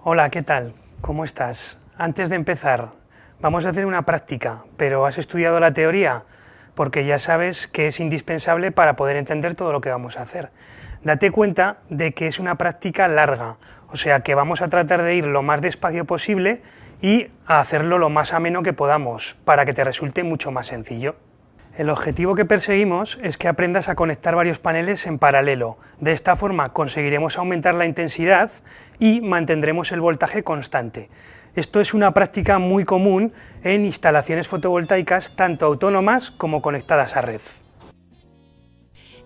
Hola, ¿qué tal? ¿Cómo estás? Antes de empezar, vamos a hacer una práctica, pero ¿has estudiado la teoría? Porque ya sabes que es indispensable para poder entender todo lo que vamos a hacer. Date cuenta de que es una práctica larga, o sea que vamos a tratar de ir lo más despacio posible y a hacerlo lo más ameno que podamos, para que te resulte mucho más sencillo. El objetivo que perseguimos es que aprendas a conectar varios paneles en paralelo. De esta forma conseguiremos aumentar la intensidad y mantendremos el voltaje constante. Esto es una práctica muy común en instalaciones fotovoltaicas tanto autónomas como conectadas a red.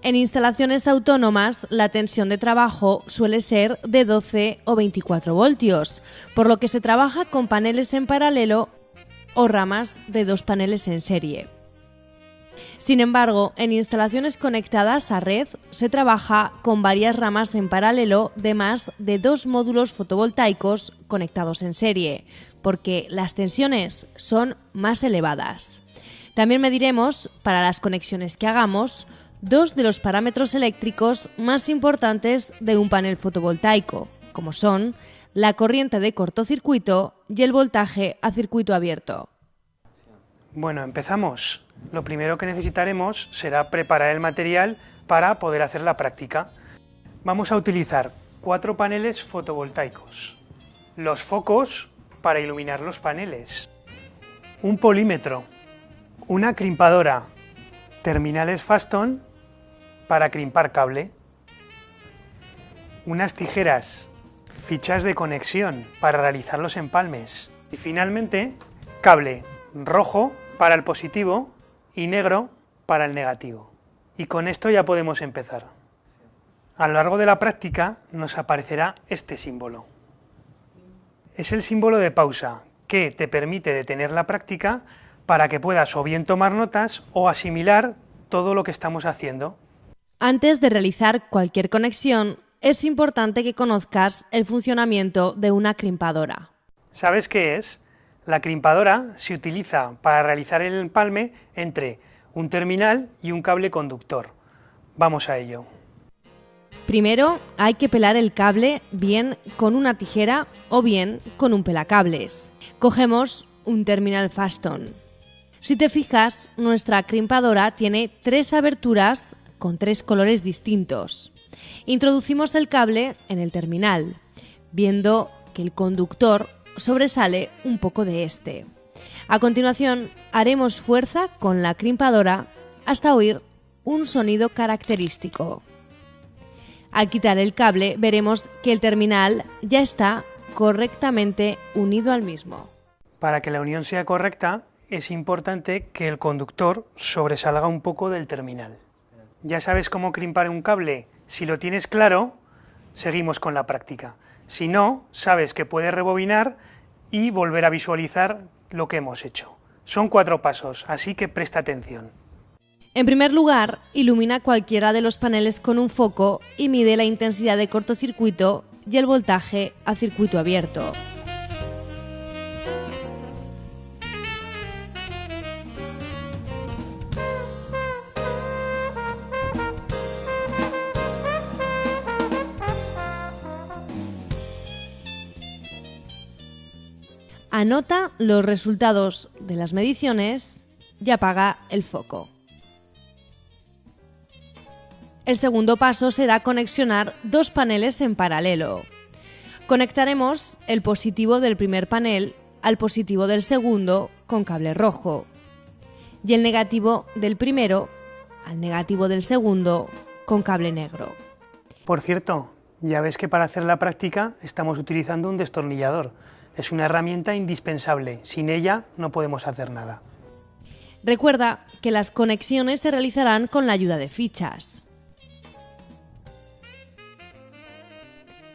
En instalaciones autónomas, la tensión de trabajo suele ser de 12 o 24 voltios, por lo que se trabaja con paneles en paralelo o ramas de 2 paneles en serie. Sin embargo, en instalaciones conectadas a red se trabaja con varias ramas en paralelo de más de 2 módulos fotovoltaicos conectados en serie, porque las tensiones son más elevadas. También mediremos, para las conexiones que hagamos, 2 de los parámetros eléctricos más importantes de un panel fotovoltaico, como son la corriente de cortocircuito y el voltaje a circuito abierto. Bueno, empezamos. Lo primero que necesitaremos será preparar el material para poder hacer la práctica. Vamos a utilizar 4 paneles fotovoltaicos, los focos para iluminar los paneles, un polímetro, una crimpadora, terminales Faston para crimpar cable, unas tijeras, fichas de conexión para realizar los empalmes y finalmente cable rojo para el positivo y negro para el negativo. Y con esto ya podemos empezar. A lo largo de la práctica nos aparecerá este símbolo. Es el símbolo de pausa que te permite detener la práctica para que puedas o bien tomar notas o asimilar todo lo que estamos haciendo. Antes de realizar cualquier conexión, es importante que conozcas el funcionamiento de una crimpadora. ¿Sabes qué es? La crimpadora se utiliza para realizar el empalme entre un terminal y un cable conductor. Vamos a ello. Primero hay que pelar el cable bien con una tijera o bien con un pelacables. Cogemos un terminal Faston. Si te fijas, nuestra crimpadora tiene 3 aberturas con 3 colores distintos. Introducimos el cable en el terminal, viendo que el conductor sobresale un poco de este. A continuación, haremos fuerza con la crimpadora hasta oír un sonido característico. Al quitar el cable, veremos que el terminal ya está correctamente unido al mismo. Para que la unión sea correcta, es importante que el conductor sobresalga un poco del terminal. ¿Ya sabes cómo crimpar un cable? Si lo tienes claro, seguimos con la práctica. Si no, sabes que puedes rebobinar y volver a visualizar lo que hemos hecho. Son 4 pasos, así que presta atención. En primer lugar, ilumina cualquiera de los paneles con un foco y mide la intensidad de cortocircuito y el voltaje a circuito abierto. Anota los resultados de las mediciones y apaga el foco. El segundo paso será conexionar 2 paneles en paralelo. Conectaremos el positivo del primer panel al positivo del segundo con cable rojo y el negativo del primero al negativo del segundo con cable negro. Por cierto, ya ves que para hacer la práctica estamos utilizando un destornillador. Es una herramienta indispensable, sin ella no podemos hacer nada. Recuerda que las conexiones se realizarán con la ayuda de fichas.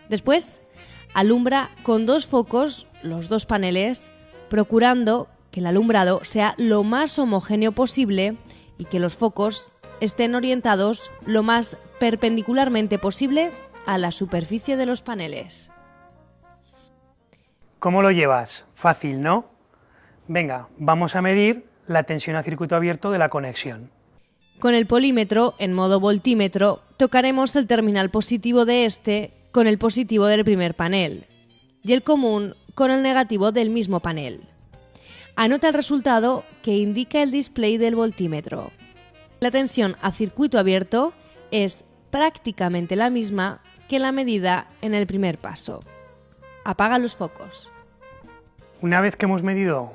Después, alumbra con 2 focos los 2 paneles, procurando que el alumbrado sea lo más homogéneo posible y que los focos estén orientados lo más perpendicularmente posible a la superficie de los paneles. ¿Cómo lo llevas? Fácil, ¿no? Venga, vamos a medir la tensión a circuito abierto de la conexión. Con el polímetro, en modo voltímetro, tocaremos el terminal positivo de este con el positivo del primer panel y el común con el negativo del mismo panel. Anota el resultado que indica el display del voltímetro. La tensión a circuito abierto es prácticamente la misma que la medida en el primer paso. Apaga los focos. Una vez que hemos medido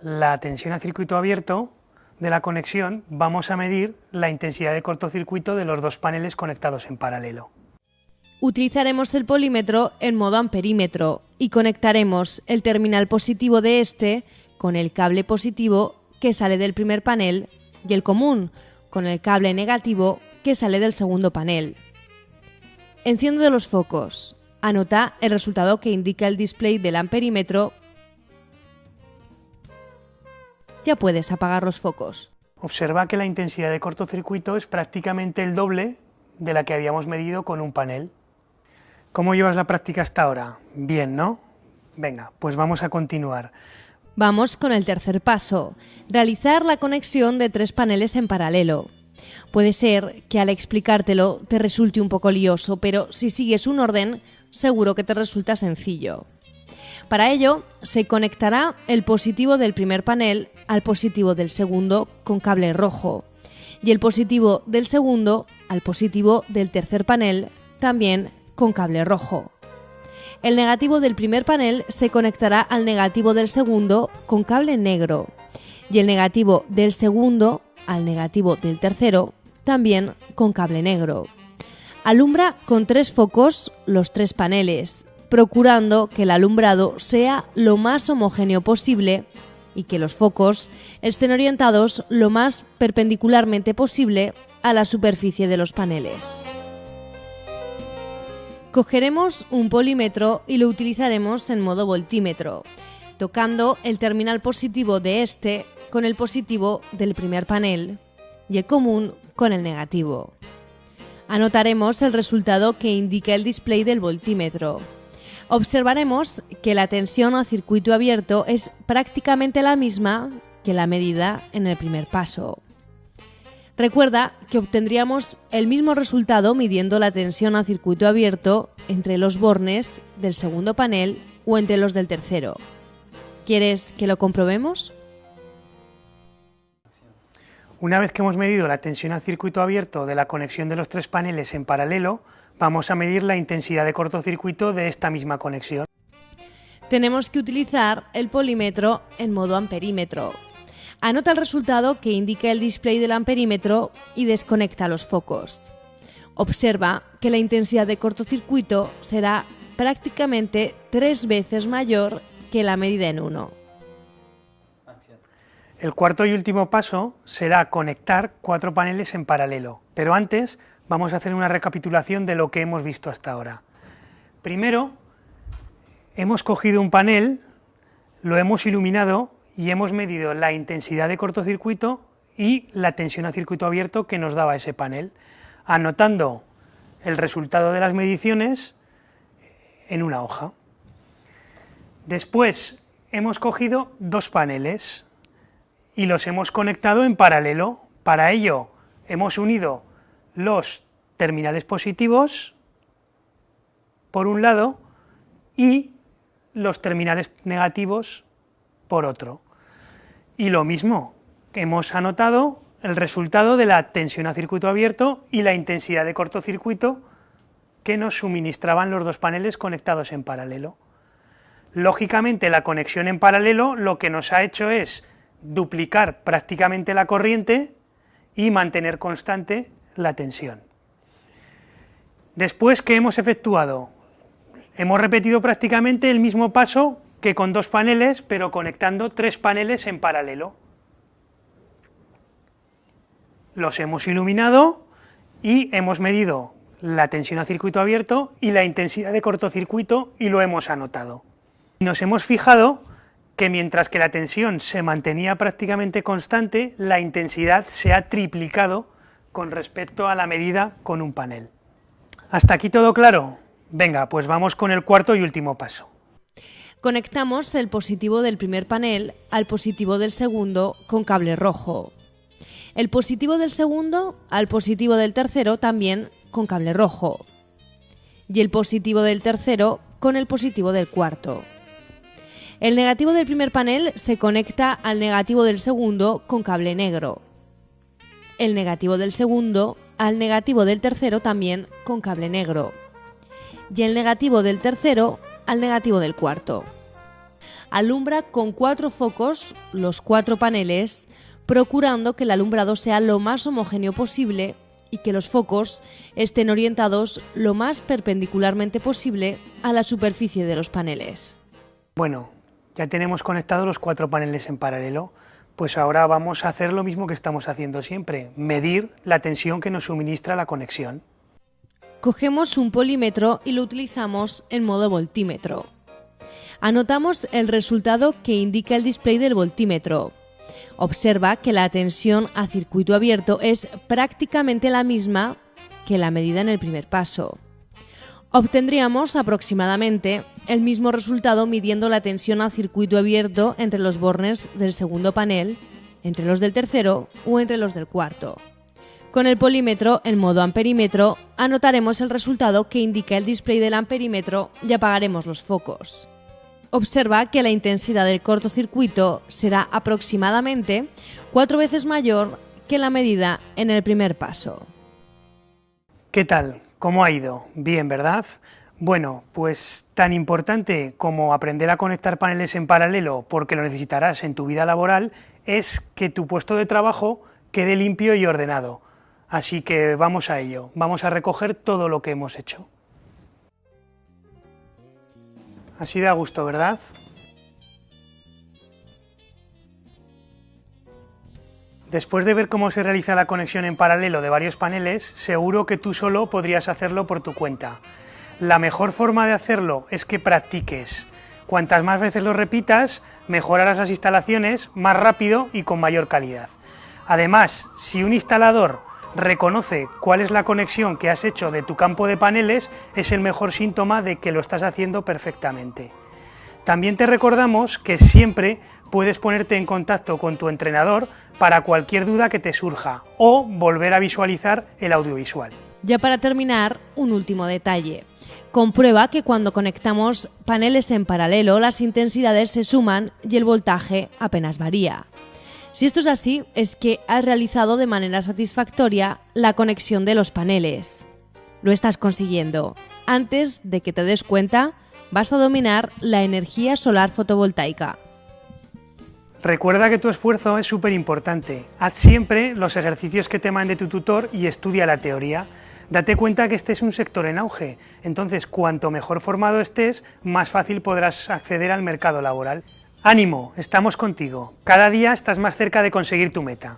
la tensión a circuito abierto de la conexión, vamos a medir la intensidad de cortocircuito de los dos paneles conectados en paralelo. Utilizaremos el polímetro en modo amperímetro y conectaremos el terminal positivo de este con el cable positivo que sale del primer panel y el común con el cable negativo que sale del segundo panel. Enciende los focos. Anota el resultado que indica el display del amperímetro. Ya puedes apagar los focos. Observa que la intensidad de cortocircuito es prácticamente el doble de la que habíamos medido con un panel. ¿Cómo llevas la práctica hasta ahora? Bien, ¿no? Venga, pues vamos a continuar. Vamos con el tercer paso, realizar la conexión de 3 paneles en paralelo. Puede ser que al explicártelo te resulte un poco lioso, pero si sigues un orden, seguro que te resulta sencillo. Para ello, se conectará el positivo del primer panel al positivo del segundo con cable rojo y el positivo del segundo al positivo del tercer panel también con cable rojo. El negativo del primer panel se conectará al negativo del segundo con cable negro y el negativo del segundo al negativo del tercero también con cable negro. Alumbra con 3 focos los 3 paneles, procurando que el alumbrado sea lo más homogéneo posible y que los focos estén orientados lo más perpendicularmente posible a la superficie de los paneles. Cogeremos un polímetro y lo utilizaremos en modo voltímetro, tocando el terminal positivo de este con el positivo del primer panel y el común con el negativo. Anotaremos el resultado que indica el display del voltímetro. Observaremos que la tensión a circuito abierto es prácticamente la misma que la medida en el primer paso. Recuerda que obtendríamos el mismo resultado midiendo la tensión a circuito abierto entre los bornes del segundo panel o entre los del tercero. ¿Quieres que lo comprobemos? Una vez que hemos medido la tensión a circuito abierto de la conexión de los 3 paneles en paralelo, vamos a medir la intensidad de cortocircuito de esta misma conexión. Tenemos que utilizar el polímetro en modo amperímetro. Anota el resultado que indica el display del amperímetro y desconecta los focos. Observa que la intensidad de cortocircuito será prácticamente 3 veces mayor que la medida en 1. El cuarto y último paso será conectar 4 paneles en paralelo, pero antes vamos a hacer una recapitulación de lo que hemos visto hasta ahora. Primero, hemos cogido un panel, lo hemos iluminado y hemos medido la intensidad de cortocircuito y la tensión a circuito abierto que nos daba ese panel, anotando el resultado de las mediciones en una hoja. Después hemos cogido 2 paneles y los hemos conectado en paralelo. Para ello hemos unido los terminales positivos por un lado y los terminales negativos por otro. Y lo mismo, hemos anotado el resultado de la tensión a circuito abierto y la intensidad de cortocircuito que nos suministraban los 2 paneles conectados en paralelo. Lógicamente, la conexión en paralelo lo que nos ha hecho es duplicar prácticamente la corriente y mantener constante la tensión. Después, ¿qué hemos efectuado? Hemos repetido prácticamente el mismo paso que con 2 paneles, pero conectando 3 paneles en paralelo. Los hemos iluminado y hemos medido la tensión a circuito abierto y la intensidad de cortocircuito y lo hemos anotado. Nos hemos fijado que mientras que la tensión se mantenía prácticamente constante, la intensidad se ha triplicado con respecto a la medida con un panel. ¿Hasta aquí todo claro? Venga, pues vamos con el cuarto y último paso. Conectamos el positivo del primer panel al positivo del segundo con cable rojo. El positivo del segundo al positivo del tercero también con cable rojo. Y el positivo del tercero con el positivo del cuarto. El negativo del primer panel se conecta al negativo del segundo con cable negro. El negativo del segundo al negativo del tercero también con cable negro. Y el negativo del tercero al negativo del cuarto. Alumbra con 4 focos los 4 paneles, procurando que el alumbrado sea lo más homogéneo posible y que los focos estén orientados lo más perpendicularmente posible a la superficie de los paneles. Bueno, ya tenemos conectados los 4 paneles en paralelo, pues ahora vamos a hacer lo mismo que estamos haciendo siempre, medir la tensión que nos suministra la conexión. Cogemos un polímetro y lo utilizamos en modo voltímetro. Anotamos el resultado que indica el display del voltímetro. Observa que la tensión a circuito abierto es prácticamente la misma que la medida en el primer paso. Obtendríamos aproximadamente el mismo resultado midiendo la tensión a circuito abierto entre los bornes del segundo panel, entre los del tercero o entre los del cuarto. Con el polímetro en modo amperímetro anotaremos el resultado que indica el display del amperímetro y apagaremos los focos. Observa que la intensidad del cortocircuito será aproximadamente 4 veces mayor que la medida en el primer paso. ¿Qué tal? ¿Cómo ha ido? Bien, ¿verdad? Bueno, pues tan importante como aprender a conectar paneles en paralelo, porque lo necesitarás en tu vida laboral, es que tu puesto de trabajo quede limpio y ordenado. Así que vamos a ello, vamos a recoger todo lo que hemos hecho. Así da gusto, ¿verdad? Después de ver cómo se realiza la conexión en paralelo de varios paneles, seguro que tú solo podrías hacerlo por tu cuenta. La mejor forma de hacerlo es que practiques. Cuantas más veces lo repitas, mejorarás las instalaciones más rápido y con mayor calidad. Además, si un instalador reconoce cuál es la conexión que has hecho de tu campo de paneles, es el mejor síntoma de que lo estás haciendo perfectamente. También te recordamos que siempre puedes ponerte en contacto con tu entrenador para cualquier duda que te surja o volver a visualizar el audiovisual. Ya para terminar, un último detalle. Comprueba que cuando conectamos paneles en paralelo, las intensidades se suman y el voltaje apenas varía. Si esto es así, es que has realizado de manera satisfactoria la conexión de los paneles. Lo estás consiguiendo. Antes de que te des cuenta, vas a dominar la energía solar fotovoltaica. Recuerda que tu esfuerzo es súper importante. Haz siempre los ejercicios que te mande tu tutor y estudia la teoría. Date cuenta que este es un sector en auge, entonces cuanto mejor formado estés, más fácil podrás acceder al mercado laboral. ¡Ánimo! Estamos contigo. Cada día estás más cerca de conseguir tu meta.